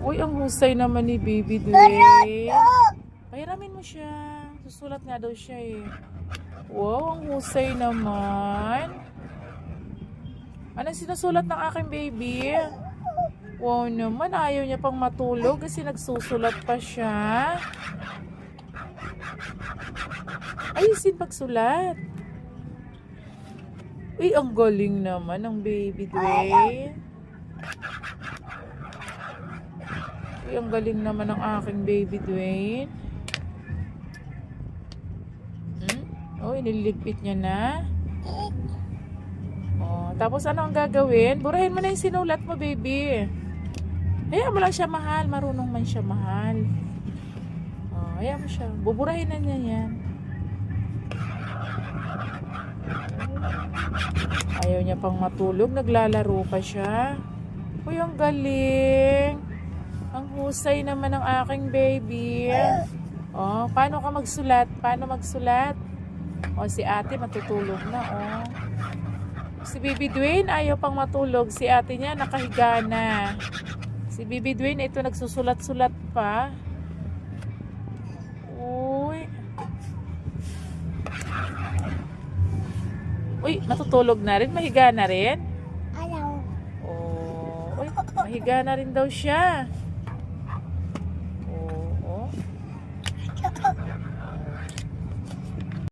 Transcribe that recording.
Uy, ang husay naman ni Baby Dwayne. Pahiramin mo siya. Susulat nga daw siya eh. Wow, ang husay naman. Anong sinusulat ng aking baby? Wow naman, ayaw niya pang matulog kasi nagsusulat pa siya. Ayusin pagsulat. Uy, ang galing naman ng Baby Dwayne. Uy, ang galing naman ng aking Baby Dwayne. Oh, iniligpit niya na. Oh, tapos ano ang gagawin? Burahin mo na yung sinulat mo, baby. Hayaan mo lang siya mahal. Marunong man siya mahal. Oh, hayaan mo siya. Buburahin na niya yan. Ayaw niya pang matulog. Naglalaro pa siya. Uy, ang galing. Ang husay naman ng aking baby. Oh, paano ka magsulat? Paano magsulat? O, si ate matutulog na, oh. Si Baby Dwayne ayaw pang matulog. Si ate niya nakahiga na. Si Baby Dwayne ito nagsusulat-sulat pa. Uy. Uy, matutulog na rin. Mahiga na rin. Ayaw. Oh, uy, mahiga na rin daw siya.